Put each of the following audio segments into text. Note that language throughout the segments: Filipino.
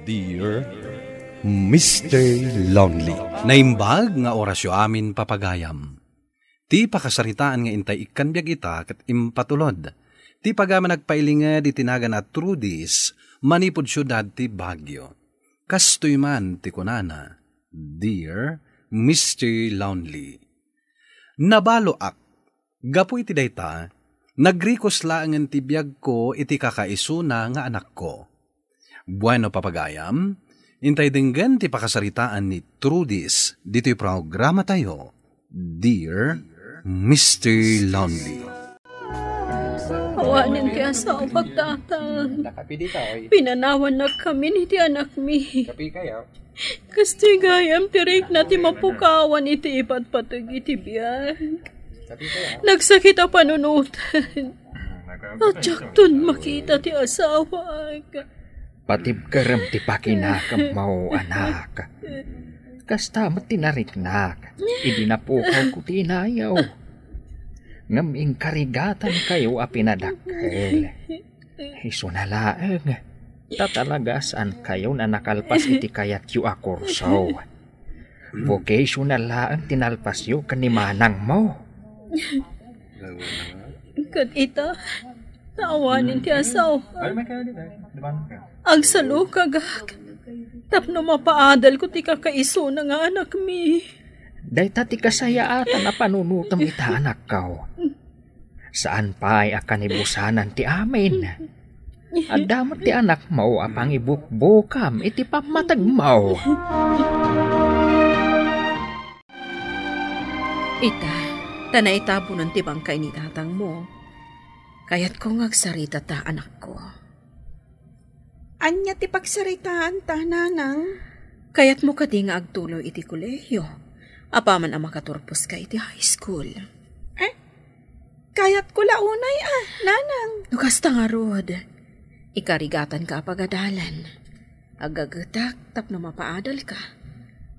Dear Mr. Lonely. Naimbag nga orasyo amin papagayam. Ti pakasaritaan nga intay ikan biyag ita kat impatulod. Ti pagama nagpailinga di tinagan at trudis, manipod syudad ti Baguio. Kastoy man ti kunana, Dear Mr. Lonely. Nabalo ak, gapu iti dayta, nagrikos laangan ti biyag ko iti kakaisuna nga anak ko. Bueno papagayam, intay dinggan ti pakasaritaan ni Trudis dito'y programa tayo, Dear Mr. Lonely. Awanin kaya sa pagtatang. Pinanawan na kami ni ti anak mi. Kastoy gayam tirik na ti mapukawan iti ipatpatag iti biyag. Nagsakit ang panunutan. At jakton makita ti asawa. Patib karam ti pakinakam mo, anak. Kasta matinariknak, idinapukaw ko tinayaw. Ngaming karigatan kayo a pinadakkel. Isunalaang, tatalagasan kayo na nakalpas iti kayat yu akursaw. Vocational laang tinalpas yu kanimanang mo. Kat ita, taawanin ti asaw. Agsalo kagak. Tapno mapaadal ko ti kakaiso na nga anak mi. Dayta ti kasayaatan na panunutam ita anak kao. Saan pa'y akanibusanan ti amin? At damat ti anak mo apang ibukbukam iti pamatag mo. Ita, tanay tabunan ti bangkay ni tatang mo. Kaya't kong agsarita ta anak ko. Anya ti pagsaritaan ta, nanang? Kaya't mo ka di nga agtuloy iti kolehiyo. Apaman ang makaturpos ka iti high school. Kayat ko launay nanang. Nukasta nga rod. Ikarigatan ka pagadalan. Agagetak tapno mapaadal ka.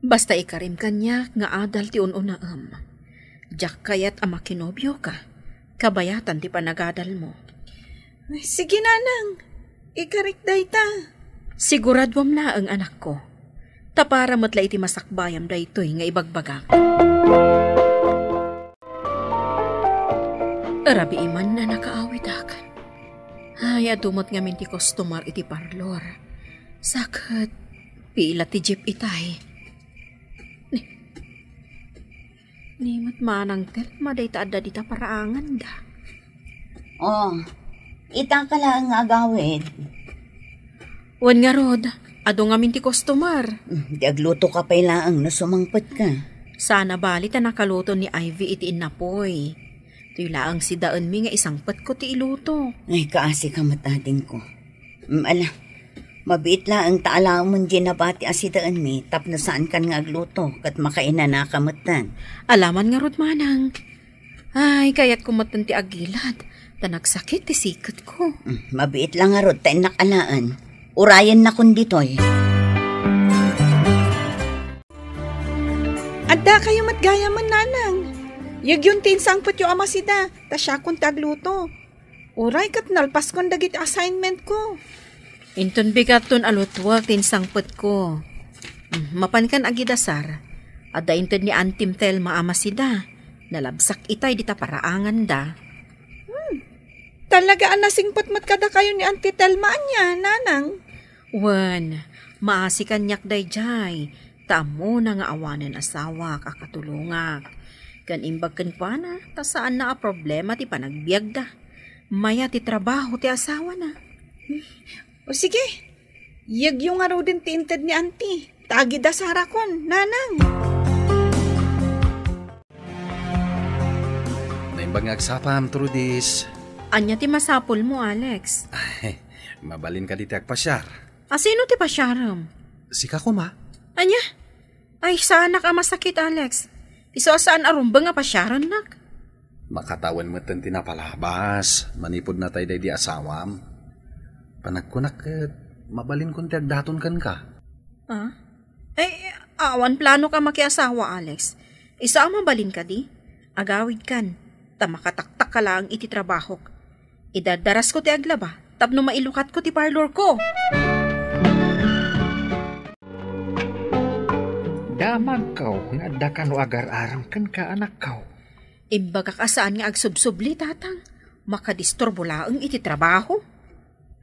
Basta ikarim kanya nga adal ti ununaam. Jak kayat ang makinobyo ka. Kabayatan ti panagadal mo. Sige nanang. Ikarik dayta. Siguradwam na ang anak ko. Tapara matla iti masakbayam daytoy nga ibagbagak. Arabi iman na nakaawit akan. Ay, adumot nga minti customer iti parlor. Sakat, pila ti jeep itay. Nimat manang tel, madayta adda dita paraangan da. Oh, ita ka lang nga agawid. Wan nga rod, ado nga minti customer. Di agluto ka pa ilaang na sumangpet ka. Sana balit na nakaluto ni Ivy iti inapoy. Tuy laang si daan mi nga isang pat ko ti iluto. Ay, kaasi ka matading ko. Ala, mabiit lang ang taalaw mong ginabati asidaan mi, tapno saan kan nga agluto, kat makaina na kamatan. Alaman nga rod manang. Ay, kaya't kumatan ti agilad, tanagsakit ti sikat ko. Mabiit lang nga rod, tayo nakalaan. Urayan na kunditoy. Adda kayo matgaya man nanang. Yag yun tinsang pat yung amasida, ta siya kong tagluto. Uray kat nalpas kong dagit assignment ko. Inton bigaton alutwag tinsang pat ko. Mapan kan agidasar. Adda inton ni Antim Telma amasida. Nalabsak itay dita paraangan da. Talaga anasing patmat kada kayo ni Auntie Telma niya, nanang. Wan, maasikan nyak day jay. Tamo na nga awanan asawa kakatulungak. Kan imbag kan pa na, ta saan na a problema ti panagbiag da. Maya ti trabaho ti asawa na. O sige, yag yung araw din tinted ni Auntie. Tagi da sa harakon, nanang. Naimbag nga agsapam, Trudis. Anya ti masapol mo, Alex? Ay, mabalin ka diti agpasyar. Sino ti pasyaram? Si Kakuma. Anya? Ay, saan ka masakit, Alex? Iso saan arumba nga pasyaran nak? Makatawan mo tan tinapalabas. Manipod na tayo di asawam. Panagkunak mabalin kong tiagdaton kan ka. Awan plano ka makiasawa, Alex. Isa ang mabalin ka di? Agawid kan. Ta makataktak ka lang iti trabaho. Idadaras ko ti aglaba. Tapno mailukat ko ti parlor ko. damag kaw nga adda ka no agar-aram kan ka anak kaw. Imbaga ka saan nga agsubsubli, tatang? Makadisturbo laang iti trabaho.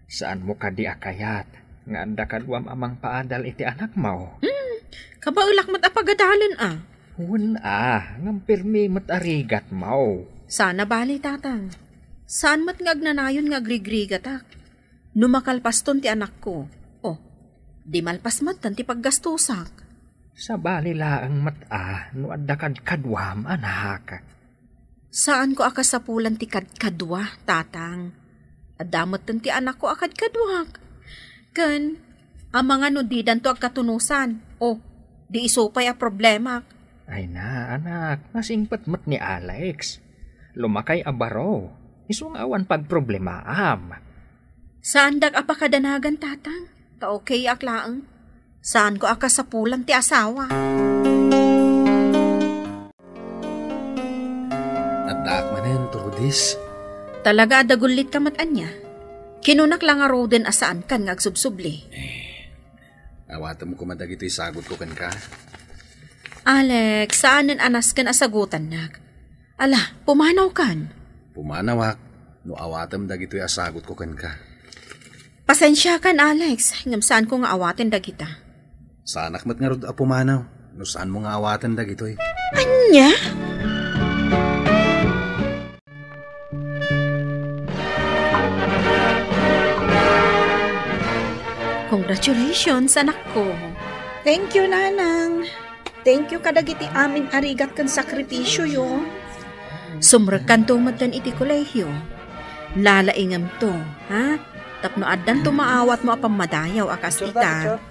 Saan mo ka di akayat nga adda ka duam amang paadal iti anak mo? Kabaulak mat apagadalan Ngam pirmi mat arigat mo. Sana bali, tatang. Saan mat nga agnanayon nga agrigrigatak? Numakalpaston ti anak ko. Di malpas mat ti paggastusak. Sa bali laang mata no adda kad kadwam anak. Saan ko akasapulan ti kadkadwa, tatang? Adamot ti anak ko akad kadwak. Ken, ang mga nudidan to agkatunusan. Di isupay a problema. Ay na, anak, nasingpat mat ni Alex. Lumakay abaro. Isung awan pagproblemaam. Saan dag apakadanagan, tatang? Ta okay aklaang. Saan ko akasapulan ti asawa? At manen, Trudis. Talaga adagulit ka matan niya. Kinunak lang nga roden asaan kan nga agsubsubli. Awatan mo kumadag ito'y sagot ko kan ka. Alex, saanin anas kan asagutan nak? Ala, pumanaw kan? Pumanawak, no awatam dag ito'y asagot ko kan ka. Pasensya kan, Alex. Ngam saan ko nga awatin dagita? Saanak mat nga rod pumanaw. No saan mo nga awatin dag ito'y? Anya? Congratulations, anak ko. Thank you, nanang. Thank you kadagiti amin arigat kan sakripisyo yo. Sumrekan to matan iti kolehyo. Lalaingam to, ha? Tapno addan to maawat mo apamadayaw akas ita.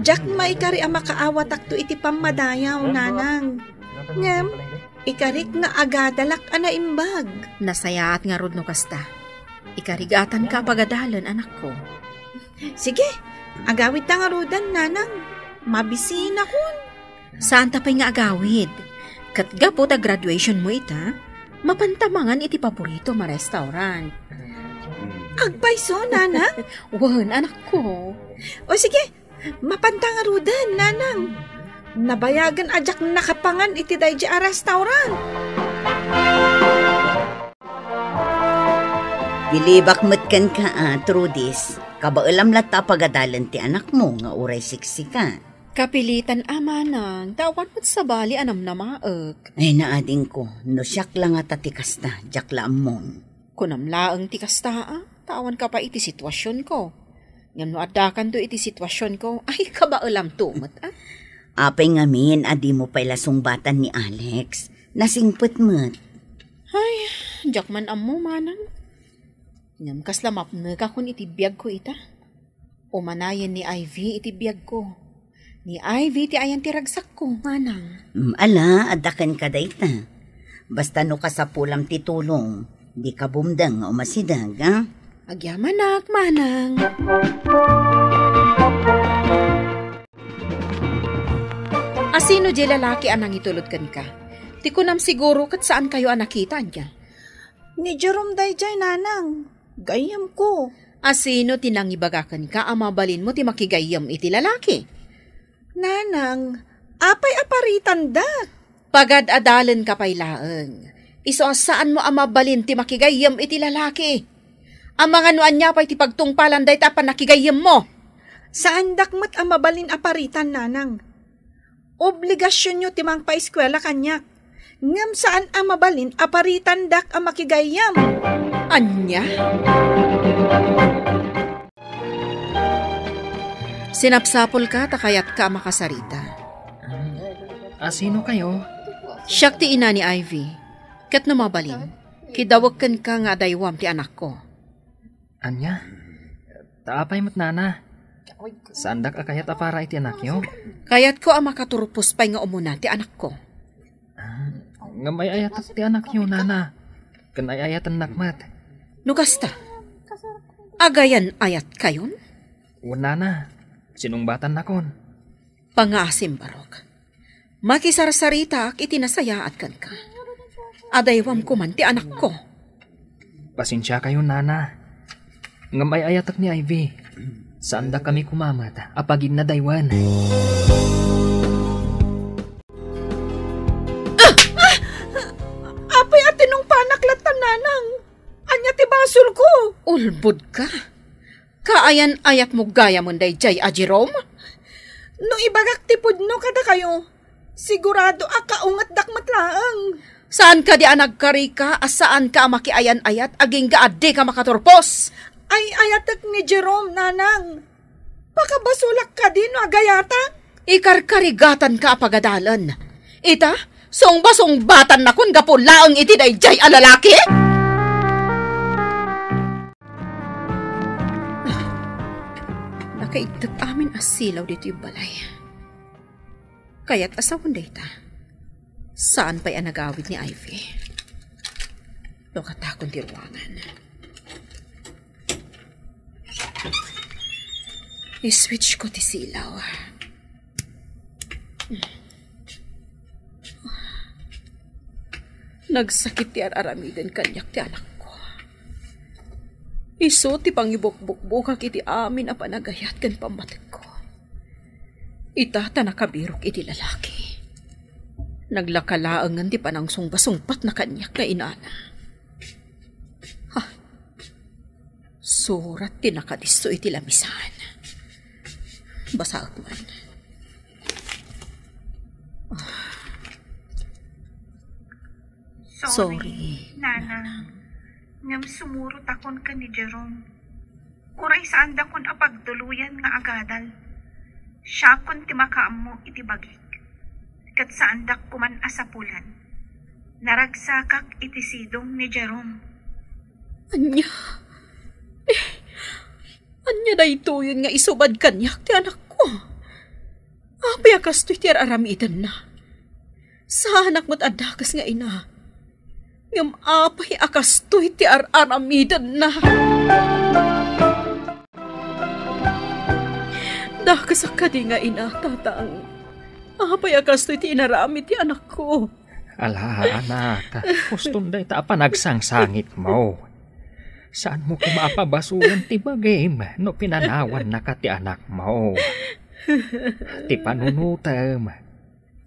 Jack maikari ang makaawat akto iti pamadayaw, nanang. Ngam, ikarik nga agadalak ana imbag. Nasayaat nga rod no kasta. Ikarigatan ka pagadalan, anak ko. Sige, agawid ta nga rodan, nanang. Mabisina kun. Saan tapay nga agawid? Katga po ta graduation mo ita, mapantamangan iti paborito ma restaurant. Agpaiso, nana? Wan, anak ko. O sige, mapantang arudan, nanang. Nabayagan ajak nakapangan iti daydi a restaurant. Bilibak matkan ka, Trudis. Kabailam lata pagadalan ti anak mo nga uray siksika. Kapilitan amanang, tawan mo't sa bali anam na maag. Ay naading ko, no siyak lang at atikasta, jak laamon. Kunamlaang tikasta, tawan ka pa iti sitwasyon ko. Ngam no adakan do iti sitwasyon ko, ay kabailam tumot, Apay ngamin, adi mo pa'y lasungbatan ni Alex. Nasingpet mo't. Ay, jak man ammo manang. Ngam kaslamap na ka kun iti biyag ko ita. Umanayan ni Ivy iti biyag ko. Ni Ivy ti ayan ti ragsak ko, manang. Ala, adakan ka dayta. Basta no kasapulam ti tulong, di ka bumdang o masidag, ha? Agyamanak, manang. Asino di lalaki anang itulod kan ka? Ti kunam siguro kat saan kayo nakita niya? Ni Jerome dayjay, nanang. Gayam ko. Asino tinangibagakan ka amabalin mo ti makigayam iti lalaki? Nanang, apay aparitan da. Pagad adalan ka pay laeng. Iso saan mo amabalin ti makigayam iti lalaki? Ang mga nuan niya pa'y ti pagtungpalan day tapan nakigayam mo. Saan dakmat amabalin aparitan, nanang? Obligasyon nyo timang pa-eskwela kanyak. Ngam saan amabalin aparitan dak ang makigayam. Anya? Sinapsapol ka, takayat ka makasarita. Sino kayo? Siyak ti ina ni Ivy. Kat numabalin, kidawagkan ka nga daywam ti anak ko. Anya? Taapay mat nana. Saan dak akayat apara iti anak nyo? Kayat ko ang makaturupos pa'y nga umuna ti anak ko. Nga may ayat ti anak nyo, nana. Kan ay ayatan nakmat. Nugasta, agayan ayat kayon? Wala na. Sinungbatan na kon. Pangasim barok. Makisarsarita ak itinasayaat kan ka. Adaywam ko man ti anak ko. Pasensya kayo, nana. Nga may ayatak ni Ivy. Saan da kami kumamat? Apagin na daywan. Ulbod ka? Kaayan-ayat mo gaya mo day jay a Jerome? No ibagak tipod no kada kayo, sigurado akaungat dakmat laang. Saan ka di nagkari ka? Saan ka makiayan-ayat? Aging gaade ka makaturpos? Ay ayatak ni Jerome, nanang. Pakabasulak ka din, agayata? Ikarkarigatan ka pagadalan. Ita, song-basong-batan na kun gapulaang iti day jay a lalaki? Nakaigtat amin asilaw dito yung balay. Kaya't asawan data. Saan pa'y nagawid ni Ivy? Nakatakon di ruangan. I-switch ko ti silaw. Nagsakit ti aramidan kanyak ti anak ko. Iso ti pangibok-bukbukak iti amin a panagayat kan pamatik ko. Itata nakabirok iti lalaki. Naglakalaangan ti panang sungpa-sungpat na kanyak na inana. Ha? Surat ti nakadisto iti lamisan. Basaak man. Sorry. Nana. Ngam sumurot akon ka ni Jerome. Uray saan dakon apagduluyan nga agadal. Siya kon ti makaam mo iti bagik. Kat saan dak kuman asapulan. Naragsakak iti sidong ni Jerome. Anya? Anya na ito yun nga isubad kanyak ti anak ko. Apay akas to'y ti aramidan na. Sa anak mo't adakas nga ina. Ngam apay akas to'y ti aramidan na. Dakasak ka di nga ina, tatang. Apay akas to'y ti inaramid ti anak ko. Ala, anak, kustom day ta panagsang-sangit mo. Saan mo kumapabasulan ti bagim no pinanawan na ka ti anak mo? Ti panunutam.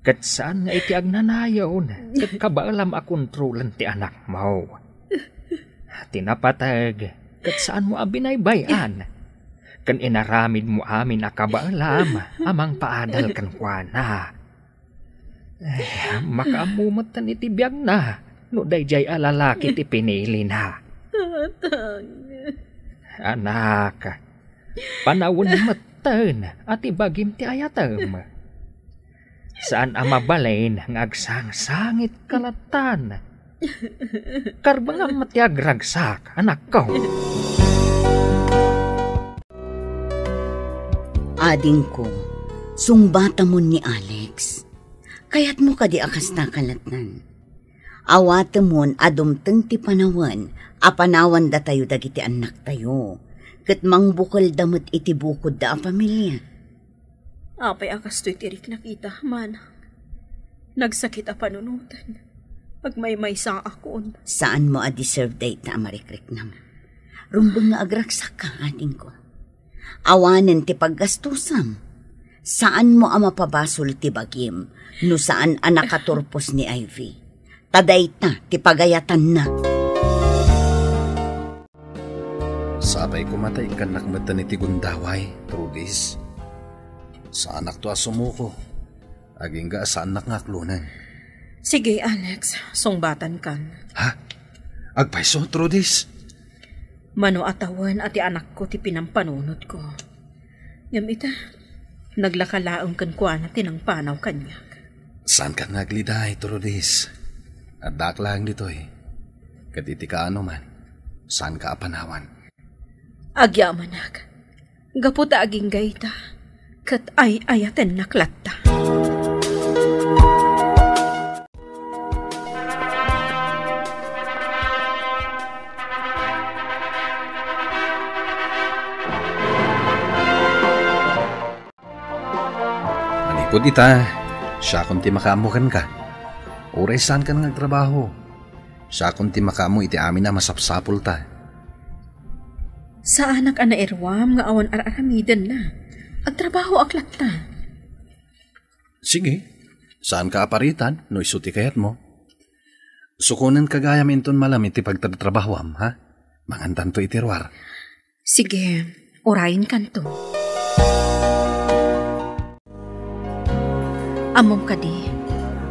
Kat saan nga iti agnanayon? Kat kabaalam akontrolan ti anak mo. Tinapatag. Kat saan mo abinaybayan? Kan inaramid mo amin na kabaalam amang paadal kan kuana. Makaamumatan iti biyag na no dayjay alalaki ti pinili na. Anak, panawon matan at ibagim ti ayatam. Saan amabalain ng agsang-sangit kalatan? Karbang ang matiagragsak, anak ko. Ading ko, sungbata mo ni Alex. Kaya't mo ka di akas nakalatnan. Awata mon adumteng ti panawan, apanawan da tayo dagiti anak tayo. Kat mangbukal damot iti bukod da a pamilya. Apay akas to'y tirik nakita, manang. Nagsakit a panunutan. Pagmaymay sa akon. Saan mo a-deserve day ta amarikrik naman? Rumbang nga agragsak ka, ating ko. Awanen ti paggastusam. Saan mo mapabasol ti bagim, no saan anak katurpos ni Ivy? Taday ta, ti pagayatan na. Sabay kumatay kan nakmatan iti gundaway, Trudis. Sa anak to asumuko. Aging ga sa anak nga klunan. Sige, Alex. Sungbatan kan. Ha? Agpaiso, Trudis? Mano atawan at anak ko ti pinampanunod ko. Ngam ita, naglakalaong kan kuana tinang panaw kanyak. Saan ka nagliday, Trudis? At daklang dito Kat iti ka ano man, saan ka apanawan? Agyamanak. Gaputa aging gayta. Kat ay ayaten naklatta. Manipod ita, siya kung ti makaamukan ka. Uray saan ka nagtrabaho. Siya kung ti makaamu iti amin na masapsapul ta. Sa anak ana erwam nga awan aramidan na. Agtrabaho aklat ta. Sige, saan ka aparitan no isuti kayat mo? Sukunan kagayam inton malam iti pagtatrabahwam, ha? Mangantan to itirwar. Sige, orayin kanto. Amom ka di.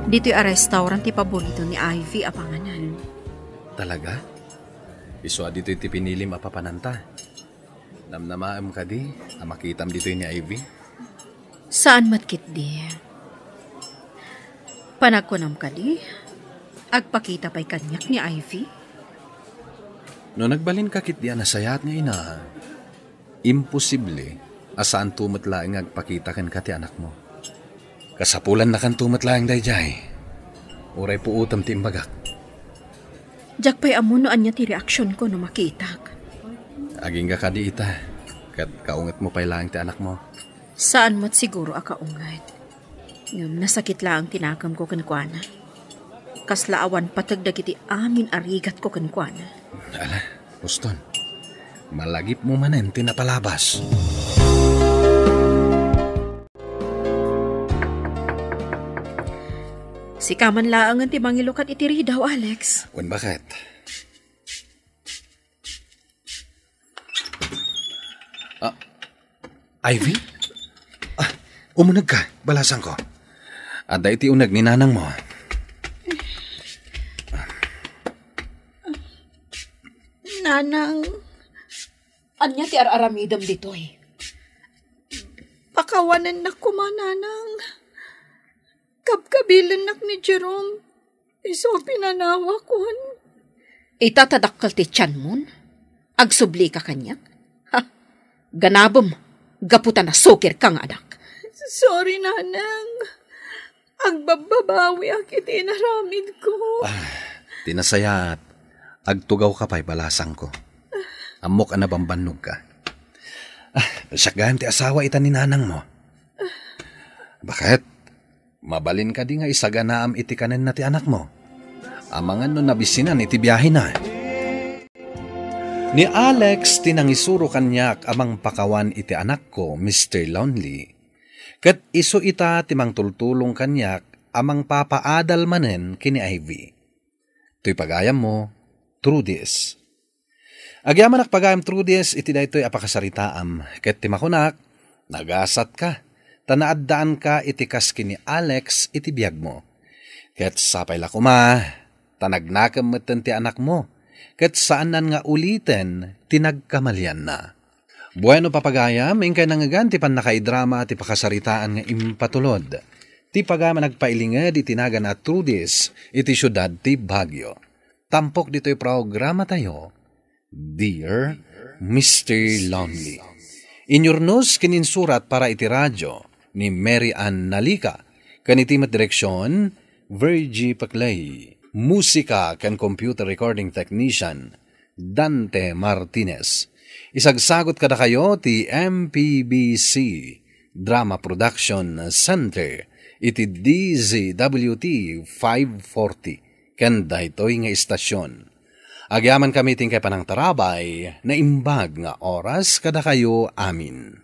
Dito'y a restaurant ti paborito ni Ivy apanganan. Talaga? Iswa dito'y ti pinilim apapananta. Namnamaam ka di, makitam dito'y ni Ivy. Saan matkit di? Panagkunam ka di? Agpakita pa'y kanyak ni Ivy? No nagbalin ka kit diyan nasayat nga ina, imposible asaan tumatlaing agpakita kan kati anak mo. Kasapulan na kan tumatlaing dayjay. Uray po utam ti imbagak. Jak pa'y amunoan niya ti reaksyon ko no makitak. Aging ka di ita, kat kaungat mo pa'y lang ti anak mo. Saan mo't siguro akaungat? Ngam nasakit lang tinakam ko kankwana. Kaslaawan patagdag iti amin arigat ko kankwana. Ala, Boston, malagip mo manen tinapalabas. Si kaman laang ti mangilukat itiri daw, Alex. Wen bakit? Ivy? Umunag ka, balasan ko. Ada iti unag ni nanang mo. Nanang, Anya ti araramidam ditoy. pakawanan na kumananang. Kapkabilan nak ni Jerome. Iso pinanawa kon. Itatadakkal ti tiyan mon? Agsubli ka kanyak? Ha? Ganabom, gaputan na sukir kang anak. Sorry, nanang. Agbababawi akit inaramid ko. Tinasayat. Agtugaw ka pa'y balasang ko. Amok na bambanog ka. Siyagahan ti asawa ita ni nanang mo. Bakit? Mabalin ka di nga isaganaam iti kanen na ti anak mo. Amangan no nabisinan iti biyahe na. Ni Alex tinangisuro kanyak amang pakawan iti anak ko, Mr. Lonely. Kat iso ita timang tultulong kanyak amang papaadal manen kini Ivy. To'y pagayam mo, through this. Agyaman pagayam through this, iti da ito'y apakasaritaam. Ket timakunak, nagasat ka. Tanaaddaan ka iti kaski ni Alex iti biyag mo. Ket sapay la kuma, tanagnakam meten ti anak mo. Ket saanan nga uliten, tinagkamalyan na. Bueno papagayam, ingkay nangagan ti pan nakaidrama ti pakasaritaan nga impatulod. Ti pagama nagpailinged iti naga na through this, iti syudad ti Baguio. Tampok dito'y programa tayo, Dear Mr. Lonely. Inyurnos kininsurat para iti radyo ni Mary Ann Nalika, kanitimat direksyon, Virgie Paclay. Musika kan computer recording technician, Dante Martinez. Isagsagot kada kayo ti MPBC Drama Production Center, iti DZWT 540, kanda ito'y nga istasyon. Agyaman kami tingkay panang tarabay, na imbag nga oras kada kayo amin.